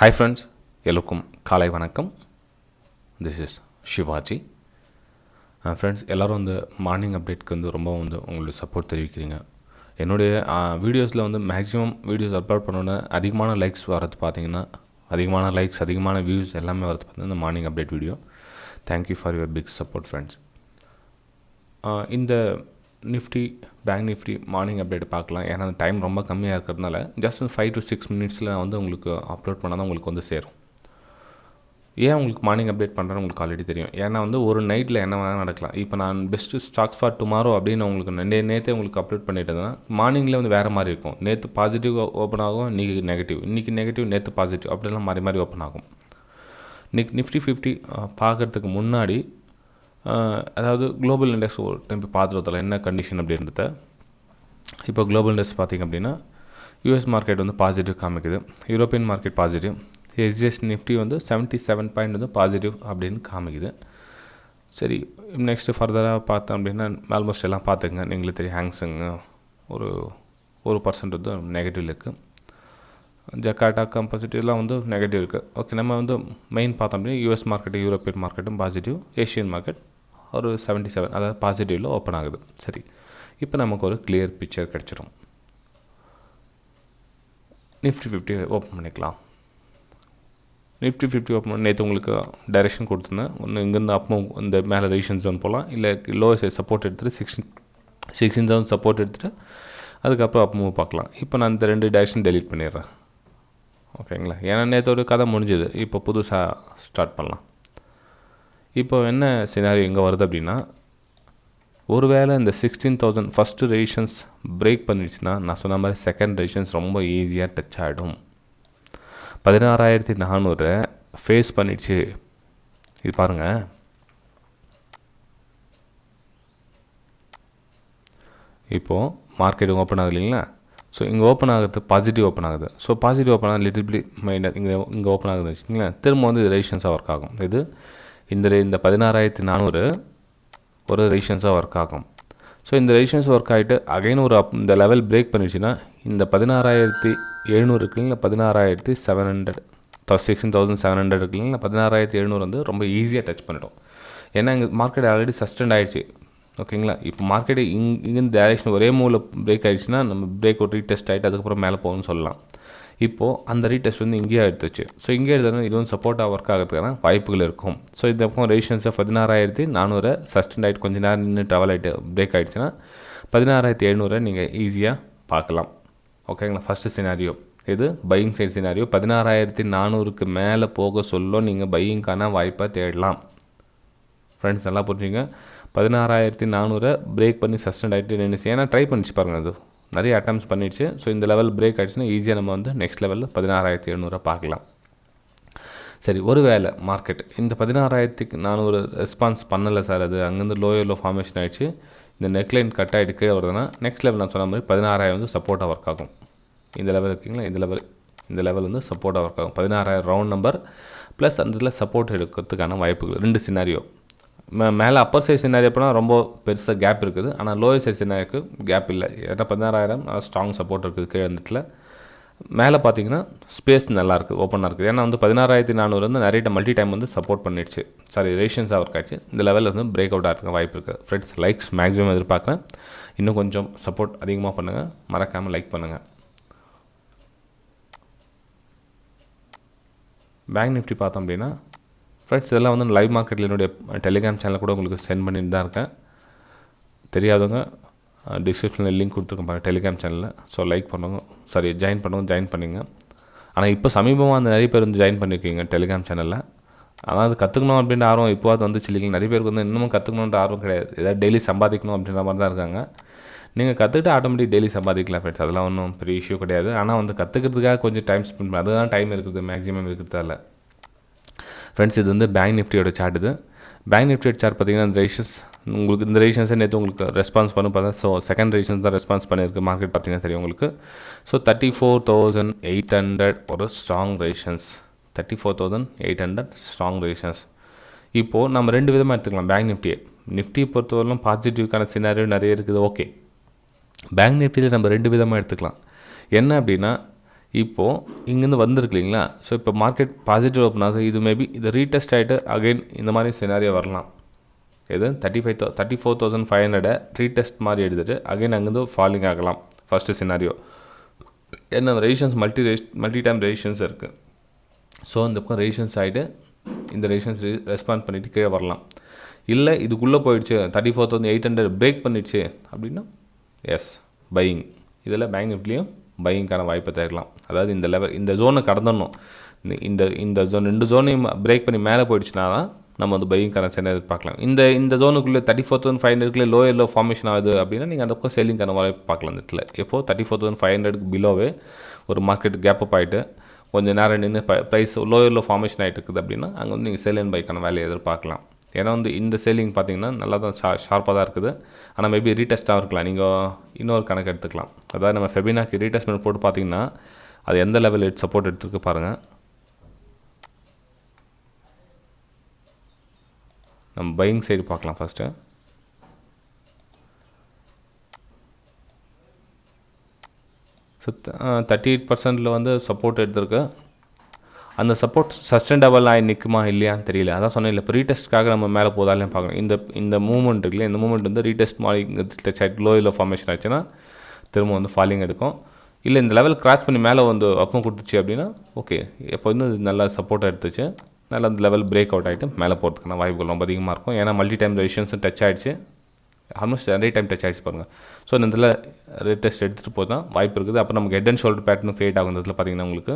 Hi friends, எல்லோருக்கும் காலை வணக்கம். This is Shivaji. ஃப்ரெண்ட்ஸ் எல்லோரும் வந்து மார்னிங் அப்டேட்க்கு வந்து ரொம்ப வந்து உங்களுக்கு சப்போர்ட் தெரிவிக்கிறீங்க. என்னுடைய வீடியோஸில் வந்து மேக்ஸிமம் வீடியோஸ் அப்லோட் பண்ணோன்னே அதிகமான லைக்ஸ் வரது பார்த்தீங்கன்னா அதிகமான லைக்ஸ் அதிகமான வியூஸ் எல்லாமே வரது பார்த்தீங்கன்னா இந்த morning update video. Thank you for your big support friends. இந்த Nifty bank Nifty morning update பார்க்கலாம். ஏன்னா அந்த டைம் ரொம்ப கம்மியாக இருக்கிறதுனால ஜஸ்ட் 5 to 6 மினிட்ஸில் வந்து உங்களுக்கு அப்லோட் பண்ணால் தான் உங்களுக்கு வந்து சேரும். ஏன் உங்களுக்கு மார்னிங் அப்டேட் பண்ணுறேன்னு உங்களுக்கு ஆல்ரெடி தெரியும். ஏன்னா வந்து ஒரு நைட்டில் என்ன வேணாலும் நடக்கலாம். இப்போ நான் பெஸ்ட்டு ஸ்டாக்ஸ் ஃபார் டுமாரோ அப்படின்னு உங்களுக்கு நேற்றே உங்களுக்கு அப்லோட் பண்ணிட்டேன்னா மார்னிங்கில் வந்து வேறு மாதிரி இருக்கும். நேற்று பாசிட்டிவ் ஓப்பன் ஆகும், இன்றைக்கி நெகட்டிவ் நேற்று பாசிட்டிவ் அப்படிலாம் மாறி ஓப்பன் ஆகும். நிஃப்டி 50 பார்க்குறதுக்கு முன்னாடி அதாவது குளோபல் இண்டெக்ஸ் ஒரு டைம் பார்த்துறதுல என்ன கண்டிஷன் அப்படி இருந்தது. இப்போ குளோபல் இண்டெக்ஸ் பார்த்திங்க அப்படின்னா யூஎஸ் மார்க்கெட் வந்து பாசிட்டிவ் காமிக்குது, European market positive, SGS Nifty வந்து 77 பாயிண்ட் வந்து பாசிட்டிவ் அப்படின்னு காமிக்குது. சரி, நெக்ஸ்ட்டு ஃபர்தராக பார்த்தோம் அப்படின்னா ஆல்மோஸ்ட் எல்லாம் பார்த்துக்குங்க. நீங்களே தெரியும் ஹேங்ஸுங்க ஒரு 1% வந்து நெகட்டிவ் இருக்குது. ஜக்காட்டா கம்பாசிட்டிவ்லாம் வந்து நெகட்டிவ் இருக்குது. ஓகே, நம்ம வந்து மெயின் பார்த்தோம் அப்படின்னா யூஎஸ் மார்க்கெட்டு யூரோப்பியன் மார்க்கெட்டும் பாசிட்டிவ், ஏஷியன் மார்க்கெட் ஒரு 77 அதாவது பாசிட்டிவில் ஓப்பன் ஆகுது. சரி, இப்போ நமக்கு ஒரு கிளியர் பிக்சர் கிடச்சிடும். நிஃப்டி 50 ஓப்பன் பண்ணிக்கலாம். நிஃப்டி 50 ஓப்பன் பண்ணி நேற்று உங்களுக்கு டைரெக்ஷன் கொடுத்துருந்தேன். ஒன்று இங்கேருந்து அப்போ இந்த மேலே ரெசிஸ்டன்ஸ் ஜோன் போகலாம், இல்லை லோவர் சைட் சப்போர்ட் எடுத்துகிட்டு 16 ஜோன் சப்போர்ட் எடுத்துகிட்டு அதுக்கப்புறம் அப் மூவ் பார்க்கலாம். இப்போ நான் இந்த 2 டைரெக்ஷன் டெலீட் பண்ணிடுறேன். ஓகேங்களா, ஏன்னா நேற்று ஒரு கதை முடிஞ்சது, இப்போ புதுசாக ஸ்டார்ட் பண்ணலாம். இப்போ என்ன சினாரியோ எங்கே வருது அப்படின்னா, ஒருவேளை இந்த 16,000 ஃபஸ்ட்டு ரெசிஸ்டன்ஸ் பிரேக் பண்ணிடுச்சுன்னா நான் சொன்ன மாதிரி செகண்ட் ரெசிஸ்டன்ஸ் ரொம்ப ஈஸியாக டச் ஆகிடும். 16,400 ஃபேஸ் பண்ணிடுச்சு. இது பாருங்கள், இப்போது மார்க்கெட் ஓப்பன் ஆகுது இல்லைங்களா. ஸோ இங்கே ஓப்பன் ஆகுது, பாசிட்டிவ் ஓப்பன் ஆகுது. ஸோ பாசிட்டிவ் ஓப்பன் ஆகுது, லிட்டில் பிட் மைனஸ் இங்கே ஓப்பன் ஆகுதுன்னு வச்சுக்கோங்களேன். திரும்ப வந்து இது ரெசிஸ்டன்ஸாக ஒர்க் ஆகும். இது இந்த 16,400 ஒரு ரெசிஸ்டன்ஸாக ஒர்க் ஆகும். ஸோ இந்த ரெசிஸ்டன்ஸ் ஒர்க் ஆகிட்டு அகைன் ஒரு இந்த லெவல் பிரேக் பண்ணிடுச்சுன்னா இந்த 16,700 இருக்குல்ல, 16,700 16,700 இருக்குல்ல, 16,700 வந்து ரொம்ப ஈஸியாக டச் பண்ணிடும். ஏன்னா இங்கே மார்க்கெட் ஆல்ரெடி சஸ்டெண்ட் ஆகிடுச்சு. ஓகேங்களா, இப்போ மார்க்கெட்டு இங்கேருந்து டைரெக்ஷன் ஒரே மூவில் பிரேக் ஆகிடுச்சுன்னா நம்ம பிரேக் ஒரு ரீடெஸ்ட் ஆகிட்டு அதுக்கப்புறம் மேலே போகணும்னு சொல்லலாம். இப்போது அந்த ரீடெஸ்ட் வந்து இங்கேயே எடுத்துச்சு. ஸோ இங்கே எடுத்தோன்னா இது வந்து சப்போர்ட்டாக ஒர்க் ஆகிறதுக்கான வாய்ப்புகள் இருக்கும். ஸோ இந்த பக்கம் ரெசிஸ்டன்ஸை 16,400 சஸ்டெண்ட் ஆகிட்டு கொஞ்சம் நேரம் நின்று டவல் ஆகிட்டு பிரேக் ஆகிடுச்சுன்னா 16,700 நீங்கள் ஈஸியாக பார்க்கலாம். ஓகேங்களா, ஃபஸ்ட்டு சினாரியோ இது பையிங் சைட் சினாரியோ. 16,400க்கு மேலே போக சொல்ல நீங்கள் பையிங்கான வாய்ப்பை தேடலாம். ஃப்ரெண்ட்ஸ் நல்லா புரிஞ்சுங்க. 16,400 பிரேக் பண்ணி சஸ்டெண்ட் ஆகிட்டு நின்றுச்சு. ஏன்னா ட்ரை பண்ணிச்சு பாருங்கள், அது நிறைய அட்டம்ப்ட்ஸ் பண்ணிடுச்சு. ஸோ இந்த லெவல் பிரேக் ஆகிடுச்சுன்னா ஈஸியாக நம்ம வந்து நெக்ஸ்ட் லெவலில் 16,700 பார்க்கலாம். சரி, ஒரு வேளை மார்க்கெட் இந்த 16,400 ரெஸ்பான்ஸ் பண்ணலை சார், அது அங்கேருந்து லோ ஃபார்மேஷன் ஆகிடுச்சு, இந்த நெக்லைன் கட் ஆகிட்டு கீழே வருதுன்னா நெக்ஸ்ட் லெவல் நான் சொன்ன மாதிரி 16,000 வந்து சப்போர்ட்டாக ஒர்க் ஆகும். இந்த லெவல் இருக்குங்களா, இந்த லெவல் வந்து சப்போர்ட்டாக ஒர்க் ஆகும். 16,000 ரவுண்ட் நம்பர் ப்ளஸ் அந்த இதில் சப்போர்ட் எடுக்கிறதுக்கான வாய்ப்புகள் 2 சினாரியோ. மேலே அப்பர் சைஸ் சினாரியோ போனால் ரொம்ப பெருசாக கேப் இருக்குது, ஆனால் லோயர் சைஸ் சினாரியோக்கு கேப் இல்லை. ஏன்னா 16,000 ஸ்ட்ராங் சப்போர்ட் இருக்குது கீழே இடத்துல. மேலே பார்த்தீங்கன்னா ஸ்பேஸ் நல்லா இருக்குது, ஓப்பனாக இருக்குது. ஏன்னா வந்து 16,400 வந்து நிறைய மல்டி டைம் வந்து சப்போர்ட் பண்ணிடுச்சு, ரெசிஸ்டன்ஸாக ஒர்க் ஆகிடுச்சு. இந்த லெவலில் வந்து பிரேக் அவுட் ஆகிறதுக்கு வாய்ப்பு இருக்குது. ஃப்ரெண்ட்ஸ், லைக்ஸ் மேக்ஸிமம் எதிர்பார்க்குறேன். இன்னும் கொஞ்சம் சப்போர்ட் அதிகமாக பண்ணுங்கள், மறக்காமல் லைக் பண்ணுங்கள். பேங்க் நிஃப்டி பார்த்தோம் அப்படின்னா ஃப்ரெண்ட்ஸ் இதெல்லாம் வந்து லைவ் மார்க்கெட்டில் என்னுடைய டெலிகிராம் சேனலில் கூட உங்களுக்கு சென்ட் பண்ணிட்டு தான் இருக்கேன். தெரியாதவங்க டிஸ்கிரிப்ஷனில் லிங்க் கொடுத்துருக்கேன் பாருங்கள் டெலிகிராம் சேனலில். ஸோ லைக் பண்ணுங்க, ஜாயின் பண்ணிங்க. ஆனால் இப்போ சமீபமாக அந்த நிறைய பேர் வந்து ஜாயின் பண்ணியிருக்கீங்க டெலிகிராம் சேனலில். ஆனால் அது கற்றுக்கணும் அப்படின்ற ஆர்வம் இப்போ அது வந்துச்சு இல்லைங்க. நிறைய பேருக்கு வந்து இன்னமும் கற்றுக்கணுன்ற ஆர்வம் கிடையாது, ஏதாவது டெய்லி சம்பாதிக்கணும் அப்படின்ற மாதிரி தான் இருக்காங்க. நீங்கள் கற்றுக்கிட்டு ஆட்டோமேட்டிக் டெய்லி சம்பாதிக்கலாம் ஃப்ரெண்ட்ஸ், அதெல்லாம் ஒன்றும் பெரிய இஷ்யூ கிடையாது. ஆனால் வந்து கற்றுக்கிறதுக்காக கொஞ்சம் டைம் ஸ்பெண்ட் பண்ணி அதுதான் டைம் இருக்குது மேக்ஸிமம் இருக்கிறதால. ஃப்ரெண்ட்ஸ், இது வந்து பேங்க் நிஃப்டியோட சார்ட். இது பேங்க் நிஃப்டியோட சார்ட் பார்த்தீங்கன்னா இந்த ரெசிஸ்டன்ஸ் உங்களுக்கு இந்த ரெசிஸ்டன்ஸை நேற்று உங்களுக்கு ரெஸ்பான்ஸ் பண்ண பார்த்தா ஸோ செகண்ட் ரெசிஸ்டன்ஸ் தான் ரெஸ்பான்ஸ் பண்ணியிருக்கு. மார்க்கெட் பார்த்தீங்கன்னா தெரியும் உங்களுக்கு. ஸோ 34,800 ஒரு ஸ்ட்ராங் ரெசிஸ்டன்ஸ், 34,800 ஸ்ட்ராங் ரெசிஸ்டன்ஸ். இப்போது நம்ம 2 விதமாக எடுத்துக்கலாம் பேங்க் நிஃப்டியை பொறுத்தவரையிலும் பாசிட்டிவ்க்கான சினாரியோ நிறைய இருக்குது. ஓகே, பேங்க் நிஃப்டியில் நம்ம 2 விதமாக எடுத்துக்கலாம். என்ன அப்படின்னா, இப்போது இங்கேருந்து வந்திருக்கு இல்லைங்களா? ஸோ இப்போ மார்க்கெட் பாசிட்டிவ் ஓப்பன் ஆகுது. இது மேபி இது ரீடெஸ்ட் ஆகிட்டு அகைன் இந்த மாதிரி சினாரியோ வரலாம். எது 34,500 ரீடெஸ்ட் மாதிரி எடுத்துகிட்டு அகைன் அங்கேருந்து ஃபாலிங் ஆகலாம். ஃபஸ்ட்டு சினாரியோ என்ன ரெசிஸ்டன்ஸ் மல்டி டைம் ரெசிஸ்டன்ஸ் இருக்குது. ஸோ இந்த பக்கம் ரெசிஸ்டன்ஸ் ஆகிட்டு இந்த ரெசிஸ்டன்ஸ் ரெஸ்பாண்ட் பண்ணிவிட்டு கீழே வரலாம். இல்லை இதுக்குள்ளே போயிடுச்சு 34,800 பிரேக் பண்ணிடுச்சு அப்படின்னா எஸ் பையிங். இதில் பேங்க் நிஃப்டிலையும் பையிங்கான வாய்ப்பை தரலாம். அதாவது இந்த லெவல் இந்த ஜோனை கடந்துடணும். இந்த ஜோன் 2 ஜோனையும் பிரேக் பண்ணி மேலே போயிடுச்சுன்னா தான் நம்ம வந்து பையிங்கான சென்னை எதிர்பார்க்கலாம். இந்த ஜோனுக்குள்ளே 34,500 லோ ஃபார்மேஷன் ஆகுது அப்படின்னா நீங்கள் அந்த பக்கம் செல்லிங்கான வாய்ப்பு பார்க்கலாம். இந்த இடத்துல எப்போது 34,500 பிலோவே ஒரு மார்க்கெட் கேப் அப் ஆகிட்டு கொஞ்சம் நேரம் நின்று ப்ரைஸ் லோ ஃபார்மேஷன் ஆகிட்டு இருக்குது அப்படின்னா அங்கே வந்து நீங்கள் செல் அண்ட் பைக்கான வேலையை எதிர்பார்க்கலாம். ஏன்னா வந்து இந்த சேலிங் பார்த்தீங்கன்னா நல்லா தான் ஷார்ப்பாக தான் இருக்குது. ஆனால் மேபி ரீடெஸ்ட்டாக இருக்கலாம். நீங்கள் இன்னொரு கணக்கு எடுத்துக்கலாம். அதாவது நம்ம ஃபெபினாக்கு ரீடெஸ்ட்மெண்ட் போட்டு பார்த்தீங்கன்னா அது எந்த லெவல் சப்போர்ட் எடுத்துருக்கு பாருங்கள். நம்ம பையிங் சைடு பார்க்கலாம் ஃபஸ்ட்டு. ஸோ 38% வந்து சப்போர்ட் எடுத்திருக்கு. அந்த சப்போர்ட் சஸ்டெண்டபிள் ஆகி நிற்குமா இல்லையான்னு தெரியல. அதான் சொன்னேன் இல்லை, இப்போ ரீடெஸ்ட்காக நம்ம மேலே போதாலே பார்க்கணும். இந்த மூவ்மெண்ட் இருக்குல்ல, இந்த மூவ்மெண்ட் வந்து ரீடெஸ்ட் மாதிரி டச் ஆகிட்டு லோ ஃபார்மேஷன் ஆச்சுன்னா திரும்ப வந்து ஃபாலிங் எடுக்கும். இல்லை இந்த லெவல் கிராஸ் பண்ணி மேலே வந்து அப்பம் கொடுத்துச்சு அப்படின்னா ஓகே, இப்போ வந்து நல்லா சப்போர்ட்டாக எடுத்துச்சு, நல்லா அந்த லெவல் பிரேக் அவுட் ஆகிட்டு மேலே போகிறதுக்கான வாய்ப்புகள் ரொம்ப அதிகமாக இருக்கும். ஏன்னா மல்டி டைம் ரெசிஸ்டன்ஸும் டச் ஆகிடுச்சு, ஆல்மோஸ்ட் நிறைய டைம் டச் ஆகிடுச்சு பாருங்கள். ஸோ இந்த இதில் ரீடெஸ்ட் எடுத்துகிட்டு போது தான் வாய்ப்பு இருக்குது. அப்போ நமக்கு head and shoulder pattern create ஆகும். இதில் பார்த்தீங்கன்னா உங்களுக்கு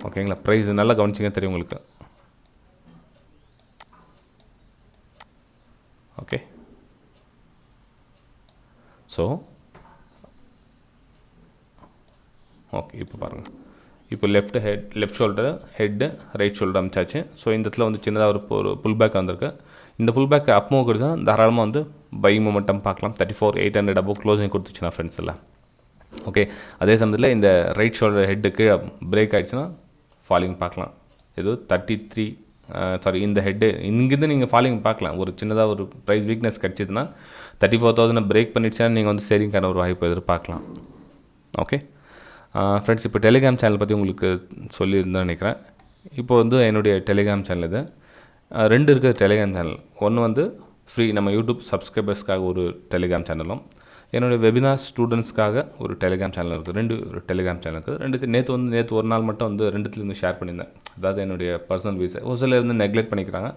ஓகேங்களா, ப்ரைஸ் நல்லா கவனிச்சிங்க தெரியும் உங்களுக்கு. ஓகே, ஸோ ஓகே இப்போ பாருங்கள், இப்போ left shoulder head right shoulder அமைச்சாச்சு. ஸோ இந்த இடத்துல வந்து சின்னதாக ஒரு புல் பேக் வந்திருக்கு. இந்த புல் பேக் அப் மூவ் கொடுத்தா தாராளமாக வந்து பை மூமெண்டம் பார்க்கலாம். 34,800 அபோவ் க்ளோசிங் கொடுத்துச்சுன்னா ஃப்ரெண்ட்ஸ் எல்லாம் ஓகே. அதே சமயத்தில் இந்த ரைட் ஷோல்டர் ஹெட்டுக்கு பிரேக் ஆகிடுச்சுன்னா ஃபாலிங் பார்க்கலாம். ஏதோ 33 இந்த ஹெட்டு இங்கேருந்து நீங்கள் ஃபாலிங் பார்க்கலாம். ஒரு சின்னதாக ஒரு ப்ரைஸ் வீக்னஸ் கிடச்சிதுன்னா 34,000 பிரேக் பண்ணிடுச்சா நீங்கள் வந்து சேரிங்கான ஒரு வாய்ப்பு எதிர்பார்க்கலாம். ஓகே ஃப்ரெண்ட்ஸ், இப்போ டெலிகிராம் சேனல் பற்றி உங்களுக்கு சொல்லியிருந்தேன் நினைக்கிறேன். இப்போ வந்து என்னுடைய டெலிகிராம் சேனல் இது 2 இருக்குது. டெலிகிராம் சேனல் ஒன்று வந்து ஃப்ரீ நம்ம யூடியூப் சப்ஸ்கிரைபர்ஸ்க்காக ஒரு டெலிகிராம் சேனலும், என்னுடைய வெபினார் ஸ்டூடெண்ட்ஸ்க்காக ஒரு டெலிகிராம் சேனல் இருக்குது. 2 டெலிகிராம் சேனல் இருக்குது. நேற்று ஒரு நாள் மட்டும் வந்து 2த்துலேருந்து ஷேர் பண்ணியிருந்தேன். அதாவது என்னுடைய பர்சனல் வீஸை ஒரு சிலர் வந்து நெக்லெக்ட் பண்ணிக்கிறாங்க.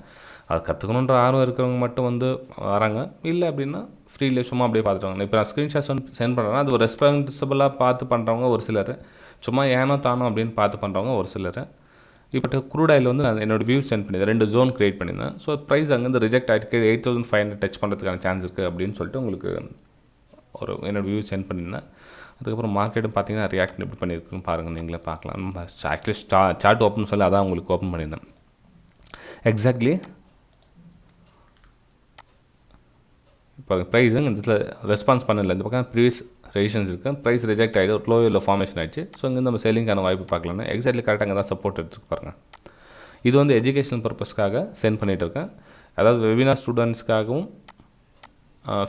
அது கற்றுக்கணுன்ற ஆர்வம் இருக்கிறவங்க மட்டும் வந்து வராங்க. இல்லை அப்படின்னா ஃப்ரீல சும்மா அப்படியே பார்த்துட்டாங்க. இப்போ நான் ஸ்க்ரீன்ஷாட்ஸ் வந்து சென்ட் பண்ணுறேன்னா அது ஒரு ரெஸ்பான்சிபிளாக பார்த்து பண்ணுறவங்க ஒரு சிலர், சும்மா ஏனோ தானோ அப்படின்னு பார்த்து பண்ணுறவங்க ஒரு சிலர். இப்போ க்ரூட் ஆயில் வந்து நான் என்னோடய வியூஸ் சென்ட் பண்ணியிருந்தேன். 2 ஜோன் க்ரியேட் பண்ணியிருந்தேன். ஸோ ப்ரைஸ் அங்கேருந்து ரிஜெக்ட் ஆகிட்டு 8,500 டச் பண்ணுறதுக்கான சான்ஸ் இருக்குது அப்படின்னு சொல்லிட்டு உங்களுக்கு ஒரு என்னோடய வியூ சென்ட் பண்ணியிருந்தேன். அதுக்கப்புறம் மார்க்கெட்டும் பார்த்தீங்கன்னா ரியாக்ஷன் எப்படி பண்ணியிருக்குன்னு பாருங்கள், நீங்களே பார்க்கலாம். ஆக்சுவலி சார்ட் ஓப்பன் சொல்லி அதான் உங்களுக்கு ஓப்பன் பண்ணியிருந்தேன். எக்ஸாக்ட்லி இப்போ ப்ரைஸ் இந்த இடத்துல ரெஸ்பான்ஸ் பண்ணல. இந்த பக்கம் ப்ரீவியஸ் ரெசிஸ்டன்ஸ் இருக்குது, ப்ரைஸ் ரிஜெக்ட் ஆகிட்டு ஒரு லோ ஃபார்மேஷன் ஆகிடுச்சு. ஸோ இங்கேருந்து நம்ம செல்லிங்கான வாய்ப்பு பார்க்கலாம்னா எக்ஸாக்ட்லி கரெக்டாக அங்கே தான் சப்போர்ட் எடுத்துருக்கு பாருங்கள். இது வந்து எஜுகேஷனல் பர்பஸ்க்காக சென்ட் பண்ணிகிட்டு இருக்கேன். அதாவது வெபினார் ஸ்டூடெண்ட்ஸ்க்காகவும்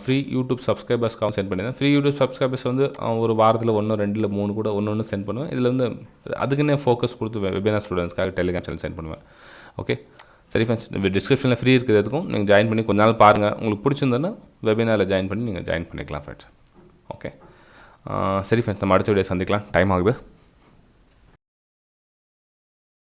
ஃப்ரீ யூடியூப் சப்ஸ்கிரைபர்ஸ்க்காகவும் சென்ட் பண்ணியிருந்தேன். ஃப்ரீ யூடியூப் சப்ஸ்கிரைபர்ஸ் வந்து ஒரு வாரத்தில் 1, 2, 3 கூட ஒன்று சென்ட் பண்ணுவேன். இதில் வந்து அதுக்குன்னே ஃபோக்கஸ் கொடுத்து வெபினார் ஸ்டூடெண்ட்ஸ்க்காக டெலிகிராம் சேனல் சென்ட் பண்ணுவேன். ஓகே சரி ஃப்ரெண்ட்ஸ், டிஸ்கிரிப்ஷனில் ஃப்ரீ இருக்கிறதுக்கும் நீங்கள் ஜாயின் பண்ணி கொஞ்ச நாள் பாருங்கள். உங்களுக்கு பிடிச்சிருந்ததுன்னா வெபினாரில் ஜாயின் பண்ணி நீங்கள் ஜாயின் பண்ணிக்கலாம் ஃப்ரெண்ட்ஸ். ஓகே சரி ஃப்ரெண்ட்ஸ், நம்ம அடுத்த வீடியோ சந்திக்கலாம். டைம் ஆகுது.